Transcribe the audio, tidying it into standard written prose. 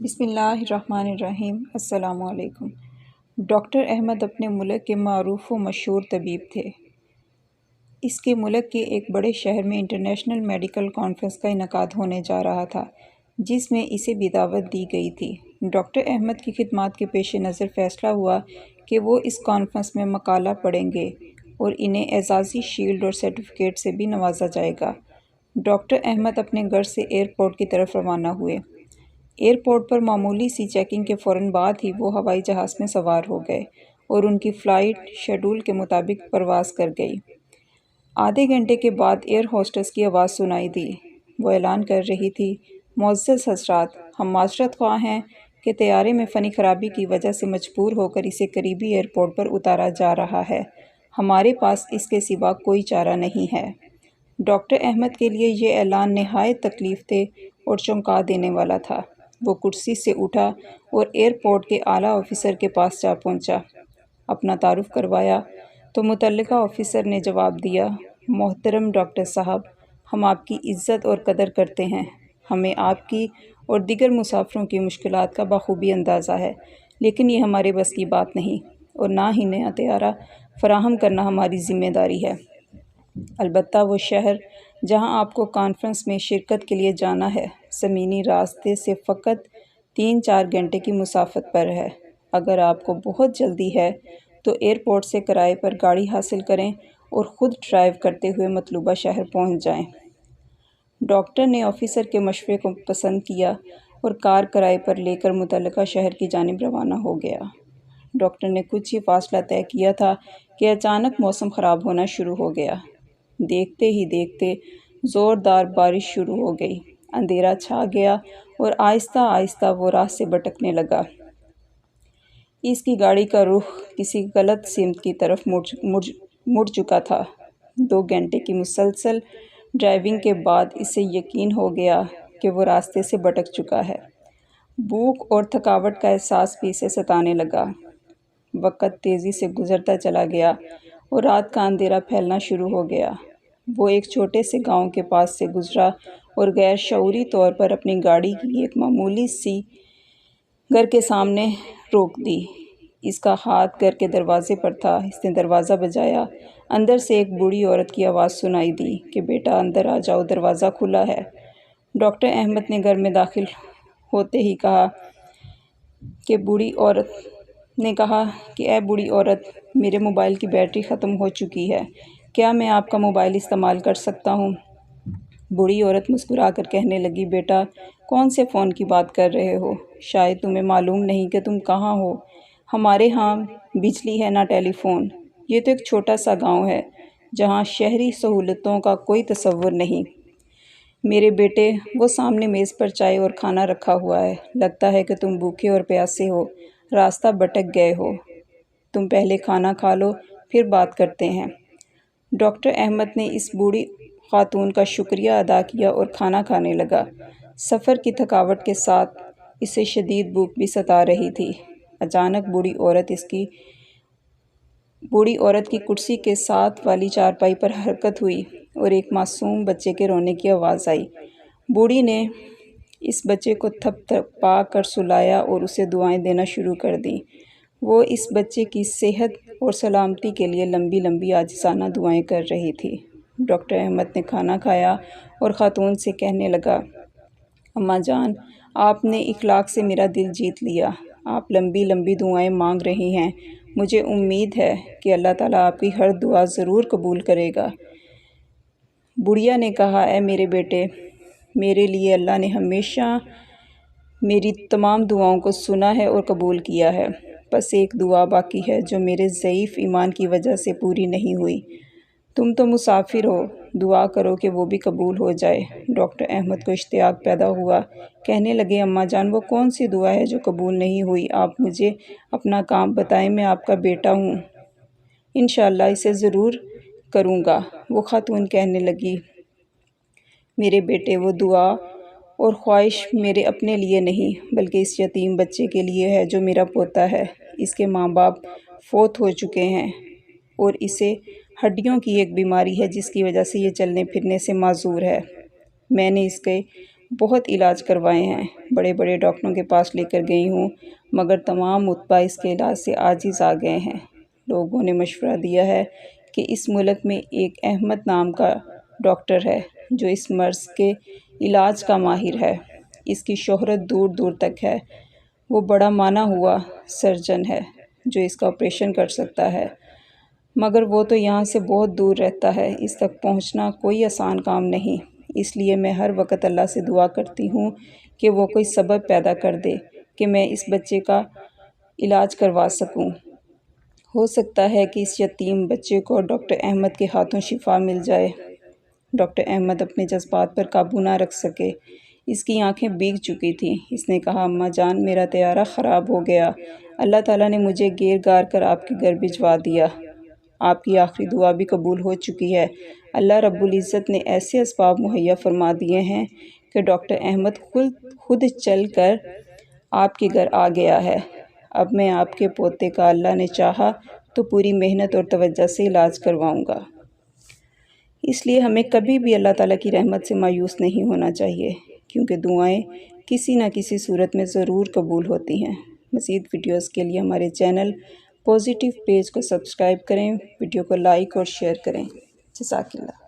بسم اللہ الرحمن الرحیم۔ السلام علیکم۔ ڈاکٹر احمد اپنے ملک کے معروف و مشہور طبیب تھے۔ اس کے ملک کے ایک بڑے شہر میں انٹرنیشنل میڈیکل کانفرنس کا انعقاد ہونے جا رہا تھا، جس میں اسے بھی دعوت دی گئی تھی۔ ڈاکٹر احمد کی خدمات کے پیش نظر فیصلہ ہوا کہ وہ اس کانفرنس میں مقالہ پڑھیں گے اور انہیں اعزازی شیلڈ اور سرٹیفکیٹ سے بھی نوازا جائے گا۔ ڈاکٹر احمد اپنے گھر سے ایئرپورٹ کی طرف روانہ ہوئے۔ ایئرپورٹ پر معمولی سی چیکنگ کے فوراً بعد ہی وہ ہوائی جہاز میں سوار ہو گئے اور ان کی فلائٹ شیڈول کے مطابق پرواز کر گئی۔ آدھے گھنٹے کے بعد ایئر ہوسٹس کی آواز سنائی دی۔ وہ اعلان کر رہی تھی، معزز حضرات، ہم معذرت خواہ ہیں کہ طیارے میں فنی خرابی کی وجہ سے مجبور ہو کر اسے قریبی ایئرپورٹ پر اتارا جا رہا ہے۔ ہمارے پاس اس کے سوا کوئی چارہ نہیں ہے۔ ڈاکٹر احمد کے لیے یہ اعلان نہایت تکلیف دہ اور چونکا دینے والا تھا۔ وہ کرسی سے اٹھا اور ایئرپورٹ کے اعلیٰ آفیسر کے پاس جا پہنچا۔ اپنا تعارف کروایا تو متعلقہ آفیسر نے جواب دیا، محترم ڈاکٹر صاحب، ہم آپ کی عزت اور قدر کرتے ہیں۔ ہمیں آپ کی اور دیگر مسافروں کی مشکلات کا بخوبی اندازہ ہے، لیکن یہ ہمارے بس کی بات نہیں اور نہ ہی نیا طیارہ فراہم کرنا ہماری ذمہ داری ہے۔ البتہ وہ شہر جہاں آپ کو کانفرنس میں شرکت کے لیے جانا ہے، زمینی راستے سے فقط 3-4 گھنٹے کی مسافت پر ہے۔ اگر آپ کو بہت جلدی ہے تو ایئرپورٹ سے کرائے پر گاڑی حاصل کریں اور خود ڈرائیو کرتے ہوئے مطلوبہ شہر پہنچ جائیں۔ ڈاکٹر نے آفیسر کے مشورے کو پسند کیا اور کار کرائے پر لے کر متعلقہ شہر کی جانب روانہ ہو گیا۔ ڈاکٹر نے کچھ ہی فاصلہ طے کیا تھا کہ اچانک موسم خراب ہونا شروع ہو گیا۔ دیکھتے ہی دیکھتے زوردار بارش شروع ہو گئی، اندھیرا چھا گیا اور آہستہ آہستہ وہ راہ سے بھٹکنے لگا۔ اس کی گاڑی کا رخ کسی غلط سمت کی طرف مڑ چکا تھا۔ 2 گھنٹے کی مسلسل ڈرائیونگ کے بعد اسے یقین ہو گیا کہ وہ راستے سے بھٹک چکا ہے۔ بھوک اور تھکاوٹ کا احساس بھی اسے ستانے لگا۔ وقت تیزی سے گزرتا چلا گیا اور رات کا اندھیرا پھیلنا شروع ہو گیا۔ وہ ایک چھوٹے سے گاؤں کے پاس سے گزرا اور غیر شعوری طور پر اپنی گاڑی کی ایک معمولی سی گھر کے سامنے روک دی۔ اس کا ہاتھ گھر کے دروازے پر تھا۔ اس نے دروازہ بجایا۔ اندر سے ایک بوڑھی عورت کی آواز سنائی دی کہ بیٹا اندر آ جاؤ، دروازہ کھلا ہے۔ ڈاکٹر احمد نے گھر میں داخل ہوتے ہی کہا کہ اے بوڑھی عورت، میرے موبائل کی بیٹری ختم ہو چکی ہے، کیا میں آپ کا موبائل استعمال کر سکتا ہوں؟ بوڑھی عورت مسکرا کر کہنے لگی، بیٹا کون سے فون کی بات کر رہے ہو؟ شاید تمہیں معلوم نہیں کہ تم کہاں ہو۔ ہمارے ہاں بجلی ہے نہ ٹیلی فون۔ یہ تو ایک چھوٹا سا گاؤں ہے جہاں شہری سہولتوں کا کوئی تصور نہیں۔ میرے بیٹے، وہ سامنے میز پر چائے اور کھانا رکھا ہوا ہے۔ لگتا ہے کہ تم بھوکے اور پیاسے ہو، راستہ بھٹک گئے ہو۔ تم پہلے کھانا کھا لو، پھر بات کرتے ہیں۔ ڈاکٹر احمد نے اس بوڑھی خاتون کا شکریہ ادا کیا اور کھانا کھانے لگا۔ سفر کی تھکاوٹ کے ساتھ اسے شدید بھوک بھی ستا رہی تھی۔ اچانک بوڑھی عورت کی کرسی کے ساتھ والی چارپائی پر حرکت ہوئی اور ایک معصوم بچے کے رونے کی آواز آئی۔ بوڑھی نے اس بچے کو تھپ تھپا کر سلایا اور اسے دعائیں دینا شروع کر دیں۔ وہ اس بچے کی صحت اور سلامتی کے لیے لمبی لمبی عاجزانہ دعائیں کر رہی تھی۔ ڈاکٹر احمد نے کھانا کھایا اور خاتون سے کہنے لگا، اماں جان، آپ نے اخلاق سے میرا دل جیت لیا۔ آپ لمبی لمبی دعائیں مانگ رہی ہیں، مجھے امید ہے کہ اللہ تعالیٰ آپ کی ہر دعا ضرور قبول کرے گا۔ بڑھیا نے کہا، اے میرے بیٹے، میرے لیے اللہ نے ہمیشہ میری تمام دعاؤں کو سنا ہے اور قبول کیا ہے۔ بس ایک دعا باقی ہے جو میرے ضعیف ایمان کی وجہ سے پوری نہیں ہوئی۔ تم تو مسافر ہو، دعا کرو کہ وہ بھی قبول ہو جائے۔ ڈاکٹر احمد کو اشتیاق پیدا ہوا، کہنے لگے، اماں جان، وہ کون سی دعا ہے جو قبول نہیں ہوئی؟ آپ مجھے اپنا کام بتائیں، میں آپ کا بیٹا ہوں، انشاءاللہ اسے ضرور کروں گا۔ وہ خاتون کہنے لگی، میرے بیٹے، وہ دعا اور خواہش میرے اپنے لیے نہیں بلکہ اس یتیم بچے کے لیے ہے جو میرا پوتا ہے۔ اس کے ماں باپ فوت ہو چکے ہیں اور اسے ہڈیوں کی ایک بیماری ہے جس کی وجہ سے یہ چلنے پھرنے سے معذور ہے۔ میں نے اس کے بہت علاج کروائے ہیں، بڑے بڑے ڈاکٹروں کے پاس لے کر گئی ہوں، مگر تمام متبع اس کے علاج سے عاجز آ گئے ہیں۔ لوگوں نے مشورہ دیا ہے کہ اس ملک میں ایک احمد نام کا ڈاکٹر ہے جو اس مرض کے علاج کا ماہر ہے۔ اس کی شہرت دور دور تک ہے۔ وہ بڑا مانا ہوا سرجن ہے جو اس کا آپریشن کر سکتا ہے، مگر وہ تو یہاں سے بہت دور رہتا ہے، اس تک پہنچنا کوئی آسان کام نہیں۔ اس لیے میں ہر وقت اللہ سے دعا کرتی ہوں کہ وہ کوئی سبب پیدا کر دے کہ میں اس بچے کا علاج کروا سکوں۔ ہو سکتا ہے کہ اس یتیم بچے کو ڈاکٹر احمد کے ہاتھوں شفا مل جائے۔ ڈاکٹر احمد اپنے جذبات پر قابو نہ رکھ سکے۔ اس کی آنکھیں بھیگ چکی تھیں۔ اس نے کہا، اماں جان، میرا طیارہ خراب ہو گیا۔ اللہ تعالیٰ نے مجھے گیر گار کر آپ کے گھر بھجوا دیا۔ آپ کی آخری دعا بھی قبول ہو چکی ہے۔ اللہ رب العزت نے ایسے اسباب مہیا فرما دیے ہیں کہ ڈاکٹر احمد خود چل کر آپ کے گھر آ گیا ہے۔ اب میں آپ کے پوتے کا اللہ نے چاہا تو پوری محنت اور توجہ سے علاج کرواؤں گا۔ اس لیے ہمیں کبھی بھی اللہ تعالیٰ کی رحمت سے مایوس نہیں ہونا چاہیے، کیونکہ دعائیں کسی نہ کسی صورت میں ضرور قبول ہوتی ہیں۔ مزید ویڈیوز کے لیے ہمارے چینل پازیٹیو پیج کو سبسکرائب کریں، ویڈیو کو لائک اور شیئر کریں۔ جزاک اللہ۔